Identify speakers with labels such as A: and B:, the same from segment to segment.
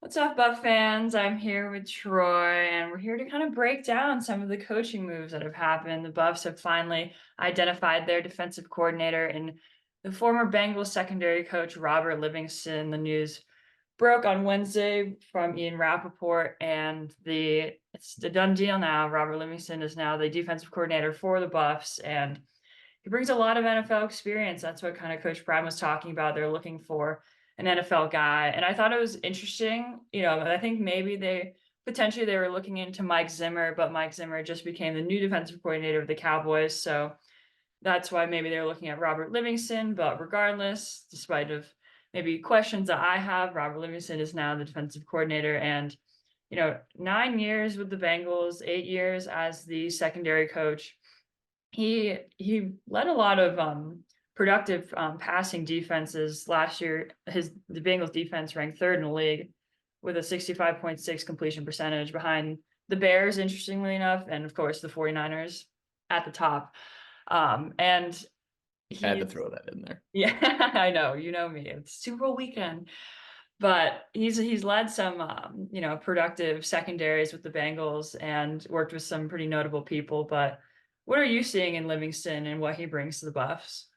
A: What's up, Buff fans? I'm here with Troy, and we're here to kind of break down some of the coaching moves that have happened. The Buffs have finally identified their defensive coordinator in the former Bengals secondary coach, Robert Livingston. The news broke on Wednesday from Ian Rappaport, and it's the done deal now. Robert Livingston is now the defensive coordinator for the Buffs, and he brings a lot of NFL experience. That's what kind of Coach Prime was talking about. They're looking for an NFL guy. And I thought it was interesting. I think maybe they were looking into Mike Zimmer, but Mike Zimmer just became the new defensive coordinator of the Cowboys. So that's why maybe they're looking at Robert Livingston. But regardless, despite of maybe questions that I have, Robert Livingston is now the defensive coordinator. And 9 years with the Bengals, 8 years as the secondary coach. He led a lot of productive passing defenses last year. The Bengals defense ranked third in the league with a 65.6 completion percentage behind the Bears, interestingly enough, and of course the 49ers at the top. And
B: Had to
A: he's
B: throw that in there.
A: yeah, I know, you know me. It's Super Bowl weekend. But he's led some productive secondaries with the Bengals and worked with some pretty notable people. But what are you seeing in Livingston and what he brings to the Buffs?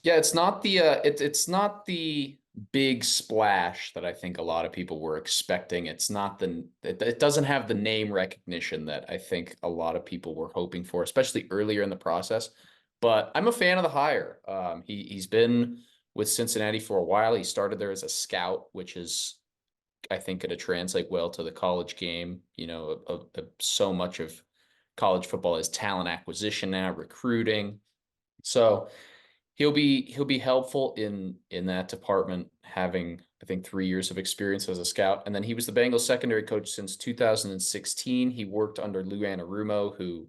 B: Yeah, it's not the big splash that I think a lot of people were expecting. It doesn't have the name recognition that I think a lot of people were hoping for, especially earlier in the process. But I'm a fan of the hire. He's been with Cincinnati for a while. He started there as a scout, which is I think going to translate well to the college game. So much of college football is talent acquisition now, recruiting. So he'll be helpful in that department, having I think 3 years of experience as a scout, and then he was the Bengals secondary coach since 2016. He worked under Lou Anarumo, who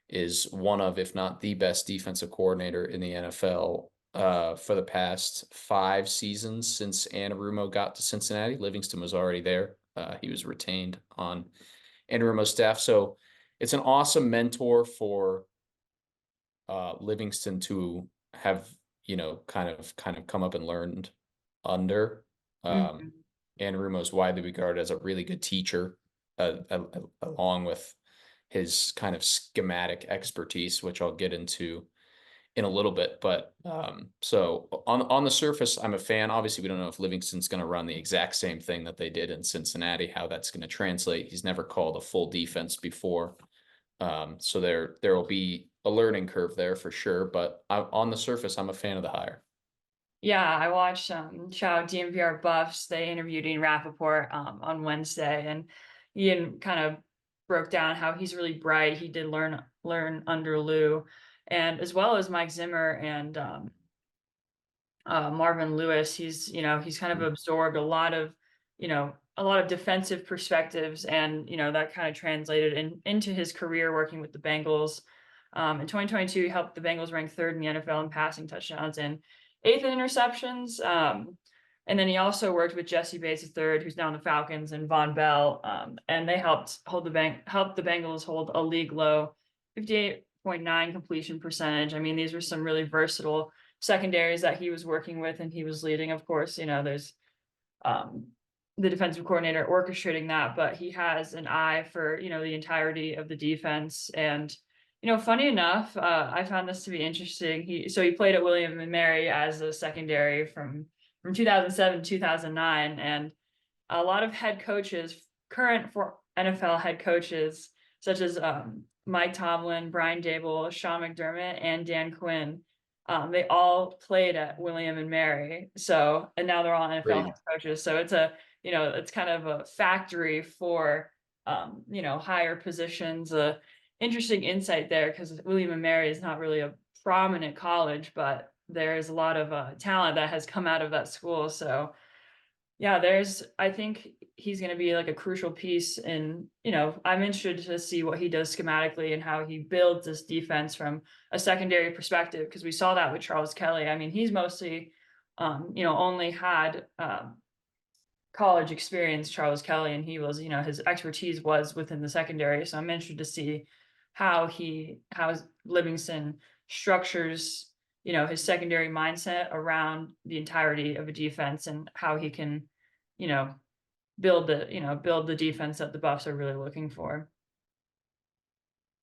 B: is one of, if not the best defensive coordinator in the NFL for the past 5 seasons since Anarumo got to Cincinnati. Livingston was already there. He was retained on Anarumo's staff, so it's an awesome mentor for Livingston to have, kind of come up and learned under. Um,
A: Mhm.
B: Anarumo is widely regarded as a really good teacher, along with his kind of schematic expertise, which I'll get into in a little bit. But so on the surface, I'm a fan. Obviously, we don't know if Livingston's going to run the exact same thing that they did in Cincinnati, how that's going to translate. He's never called a full defense before. So there will be a learning curve there for sure, but on the surface, I'm a fan of the hire.
A: Yeah, I watched shout out DMVR Buffs. They interviewed Ian Rappaport on Wednesday, and Ian kind of broke down how he's really bright. He did learn under Lou, and as well as Mike Zimmer and Marvin Lewis. He's kind of absorbed a lot of defensive perspectives, and that kind of translated into his career working with the Bengals. In 2022, he helped the Bengals rank third in the NFL in passing touchdowns and eighth in interceptions. And then he also worked with Jesse Bates III, who's now in the Falcons, and Von Bell, and they helped the Bengals hold a league low 58.9 completion percentage. I mean, these were some really versatile secondaries that he was working with and he was leading. Of course, there's um, the defensive coordinator orchestrating that, but he has an eye for, the entirety of the defense. And, funny enough, I found this to be interesting. He played at William and Mary as a secondary from 2007 to 2009. And a lot of head coaches, current for NFL head coaches, such as Mike Tomlin, Brian Dable, Sean McDermott, and Dan Quinn, they all played at William and Mary. So, and now they're all NFL head
B: Great.
A: coaches. So it's kind of a factory for, higher positions. Interesting insight there because William and Mary is not really a prominent college, but there's a lot of talent that has come out of that school. So, yeah, I think he's going to be like a crucial piece in, I'm interested to see what he does schematically and how he builds this defense from a secondary perspective, because we saw that with Charles Kelly. I mean, he's mostly, only had college experience, Charles Kelly, and he was, his expertise was within the secondary. So I'm interested to see how Livingston structures, his secondary mindset around the entirety of a defense and how he can, you know, build the defense that the Buffs are really looking for.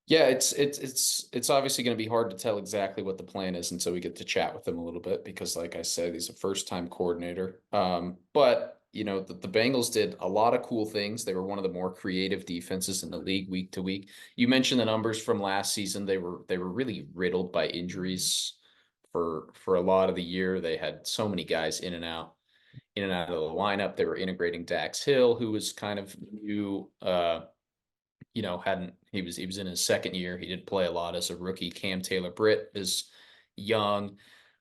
B: Yeah, it's obviously going to be hard to tell exactly what the plan is until we get to chat with him a little bit because, like I said, he's a first-time coordinator. But the Bengals did a lot of cool things. They were one of the more creative defenses in the league week to week. You mentioned the numbers from last season. They were really riddled by injuries for a lot of the year. They had so many guys in and out of the lineup. They were integrating Dax Hill, who was kind of new. Hadn't he was in his second year. He did play a lot as a rookie. Cam Taylor-Britt is young.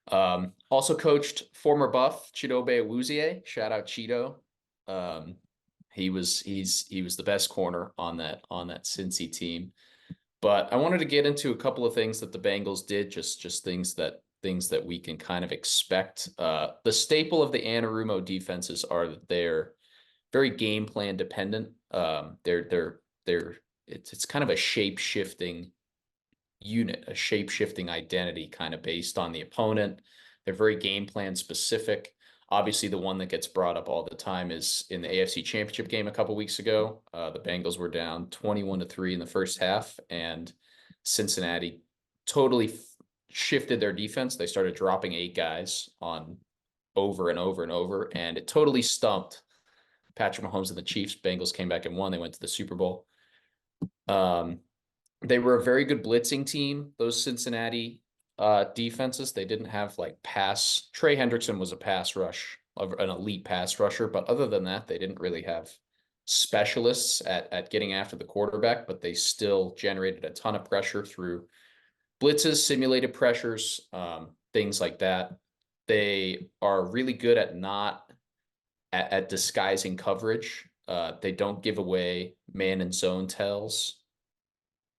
B: Also coached former Buff Chidobe Awuzie. Shout out Chido. He was the best corner on that Cincy team. But I wanted to get into a couple of things that the Bengals did, just things that we can kind of expect. The staple of the Anarumo defenses are that they're very game plan dependent. It's kind of a shape shifting unit, a shape shifting identity, kind of based on the opponent. They're very game plan specific. Obviously, the one that gets brought up all the time is in the AFC Championship game a couple weeks ago. The Bengals were down 21-3 in the first half, and Cincinnati totally shifted their defense. They started dropping 8 guys on over and over and over, and it totally stumped Patrick Mahomes and the Chiefs. Bengals came back and won. They went to the Super Bowl. They were a very good blitzing team, those Cincinnati defenses. They didn't have like pass. Trey Hendrickson was a pass rush, an elite pass rusher, but other than that, they didn't really have specialists at getting after the quarterback, but they still generated a ton of pressure through blitzes, simulated pressures, things like that. They are really good at not at disguising coverage. They don't give away man and zone tells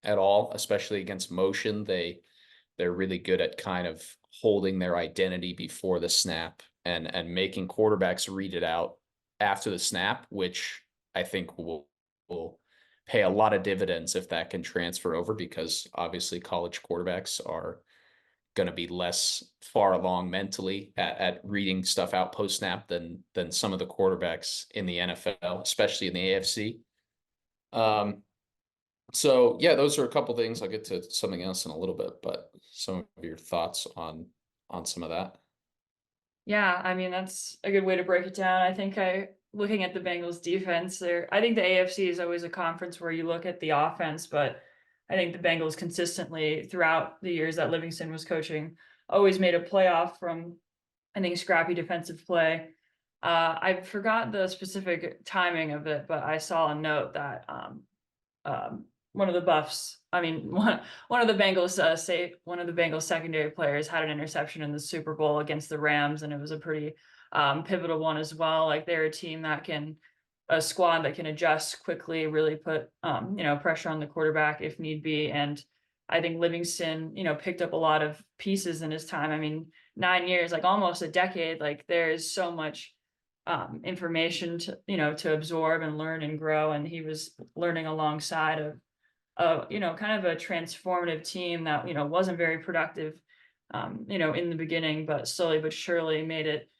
B: at all, especially against motion. They're really good at kind of holding their identity before the snap and making quarterbacks read it out after the snap, which I think will pay a lot of dividends if that can transfer over, because obviously college quarterbacks are going to be less far along mentally at reading stuff out post snap than some of the quarterbacks in the NFL, especially in the AFC. So yeah, those are a couple things. I'll get to something else in a little bit, but some of your thoughts on some of that.
A: Yeah, I mean, that's a good way to break it down. I think looking at the Bengals defense there, I think the AFC is always a conference where you look at the offense, but I think the Bengals consistently throughout the years that Livingston was coaching always made a playoff from, I think, scrappy defensive play. I forgot the specific timing of it, but I saw a note that one of the Buffs, I mean, one of the Bengals one of the Bengals secondary players had an interception in the Super Bowl against the Rams, and it was a pretty pivotal one as well. Like they're a squad that can adjust quickly, really put pressure on the quarterback if need be. And I think Livingston, picked up a lot of pieces in his time. I mean, 9 years, like almost a decade. Like there is so much information to absorb and learn and grow, and he was learning alongside of kind of a transformative team that wasn't very productive in the beginning, but slowly but surely made it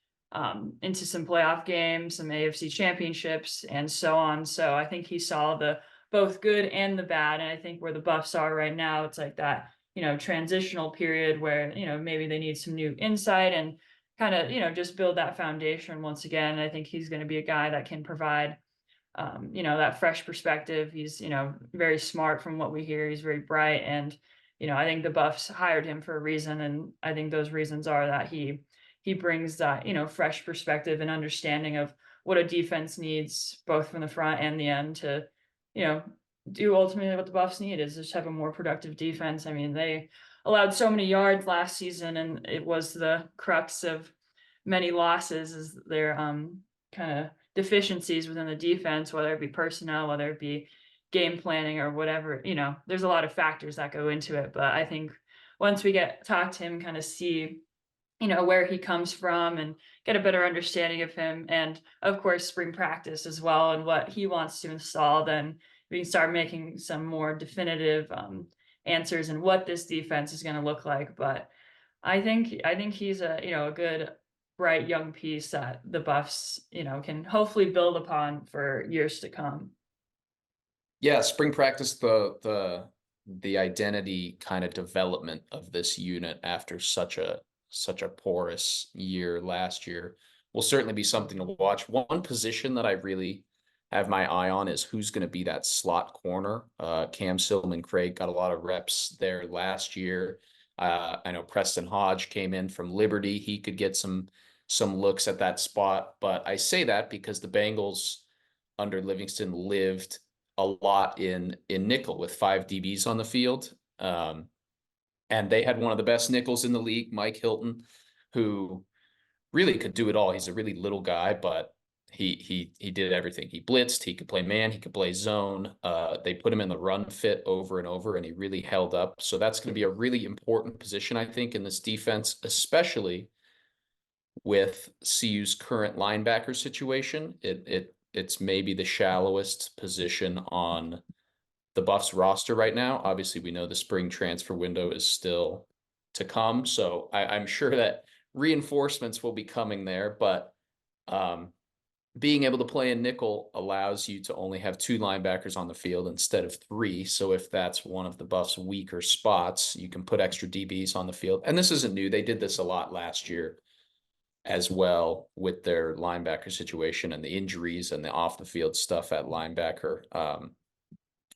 A: into some playoff games, some AFC championships, and so on. So I think he saw the both good and the bad, and I think where the Buffs are right now, it's like that transitional period where maybe they need some new insight and kind of just build that foundation once again. I think he's going to be a guy that can provide that fresh perspective. He's very smart from what we hear. He's very bright, and I think the Buffs hired him for a reason, and I think those reasons are that he brings that fresh perspective and understanding of what a defense needs, both from the front and the end, to you know do ultimately what the Buffs need is just have a more productive defense. I mean, they allowed so many yards last season, and it was the crux of many losses is their kind of deficiencies within the defense, whether it be personnel, whether it be game planning or whatever. There's a lot of factors that go into it. But I think once we talk to him, kind of see, where he comes from and get a better understanding of him. And of course, spring practice as well and what he wants to install, then we can start making some more definitive answers and what this defense is going to look like. But I think he's a good bright young piece that the Buffs, can hopefully build upon for years to come.
B: Yeah, spring practice, the identity kind of development of this unit after such a porous year last year will certainly be something to watch. One position that I really have my eye on is who's going to be that slot corner. Cam Silman Craig got a lot of reps there last year. I know Preston Hodge came in from Liberty. He could get some looks at that spot, but I say that because the Bengals under Livingston lived a lot in nickel with five DBs on the field. And they had one of the best nickels in the league, Mike Hilton, who really could do it all. He's a really little guy, but he did everything. He blitzed, he could play man, he could play zone. They put him in the run fit over and over, and he really held up. So that's going to be a really important position, I think, in this defense, especially with CU's current linebacker situation. It's maybe the shallowest position on the Buffs roster right now. Obviously, we know the spring transfer window is still to come, so I'm sure that reinforcements will be coming there. But being able to play in nickel allows you to only have two linebackers on the field instead of three. So if that's one of the Buffs' weaker spots, you can put extra DBs on the field. And this isn't new; they did this a lot last year as well with their linebacker situation and the injuries and the off the field stuff at linebacker.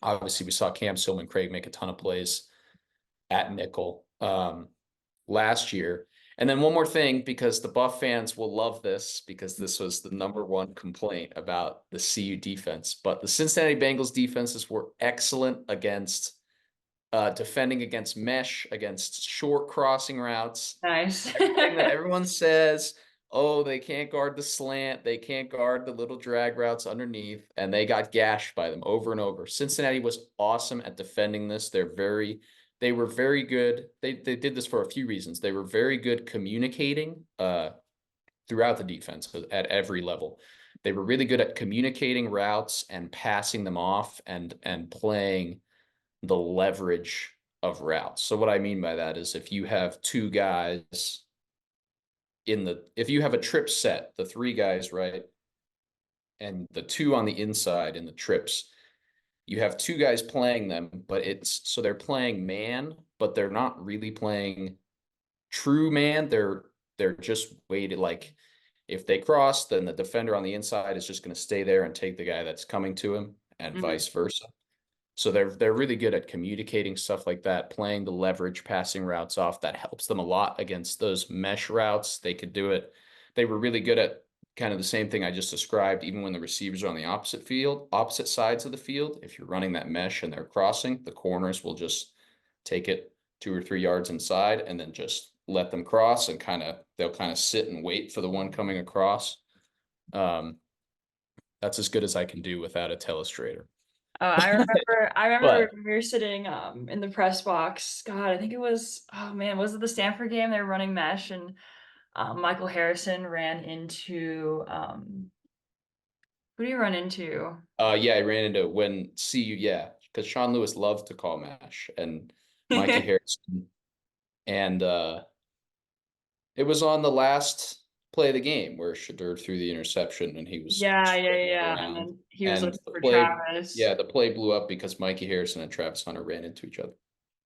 B: Obviously, we saw Cam Silman Craig make a ton of plays at nickel last year. And then one more thing, because the Buff fans will love this, because this was the number one complaint about the CU defense. But the Cincinnati Bengals defenses were excellent against defending against mesh, against short crossing routes.
A: Nice.
B: Everything that everyone says, oh, they can't guard the slant, they can't guard the little drag routes underneath, and they got gashed by them over and over. Cincinnati was awesome at defending this. They were very good. They did this for a few reasons. They were very good communicating throughout the defense at every level. They were really good at communicating routes and passing them off and playing the leverage of routes. So what I mean by that is if you have two guys if you have a trip set, the three guys, right, and the two on the inside in the trips, you have two guys playing them, but so they're playing man, but they're not really playing true man. They're just weighted, like if they cross, then the defender on the inside is just going to stay there and take the guy that's coming to him, and
A: Mhm.
B: vice versa. So they're really good at communicating stuff like that, playing the leverage passing routes off. That helps them a lot against those mesh routes. They could do it. They were really good at kind of the same thing I just described, even when the receivers are on the opposite sides of the field. If you're running that mesh and they're crossing, the corners will just take it 2 or 3 yards inside and then just let them cross, and they'll kind of sit and wait for the one coming across. That's as good as I can do without a telestrator.
A: Oh, I remember
B: But
A: we were sitting in the press box. God, I think it was, oh man, was it the Stanford game? They were running mesh, and Michael Harrison ran into who do you run into?
B: Yeah, I ran into when CU, yeah, because Sean Lewis loved to call mash, and Mikey Harrison, and it was on the last play of the game where Shadur threw the interception and he was
A: Yeah, yeah,
B: spraying it
A: yeah. And
B: around.
A: then he was
B: And
A: looking for Travis.
B: the play blew up because Mikey Harrison and Travis Hunter ran into each other.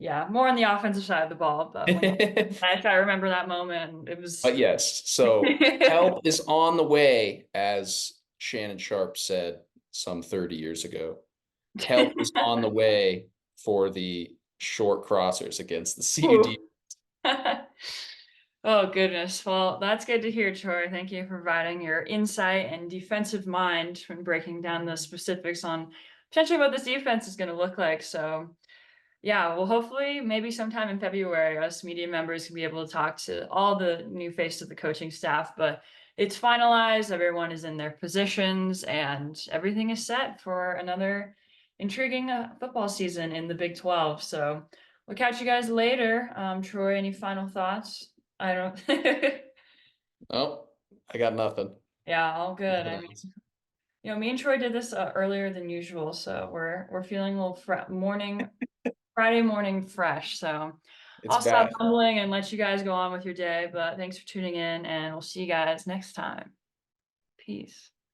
A: Yeah, more on the offensive side of the ball, but I remember that moment, it was
B: But yes, so help is on the way, as Shannon Sharp said some 30 years ago. Help is on the way for the short crossers against the CUD.
A: Ooh. Oh goodness. Well, that's good to hear, Troy. Thank you for providing your insight and defensive mind when breaking down the specifics on potentially what this defense is going to look like. So, yeah, well, hopefully, maybe sometime in February, us media members can be able to talk to all the new faces of the coaching staff. But it's finalized, everyone is in their positions, and everything is set for another intriguing football season in the Big 12. So we'll catch you guys later. Troy, any final thoughts? I don't.
B: Oh, I got nothing.
A: Yeah, all good.
B: Nothing
A: I mean,
B: else.
A: me and Troy did this earlier than usual, so we're feeling a little morning Friday morning fresh. So
B: It's
A: I'll stop
B: bad.
A: mumbling and let you guys go on with your day, but thanks for tuning in, and we'll see you guys next time. Peace.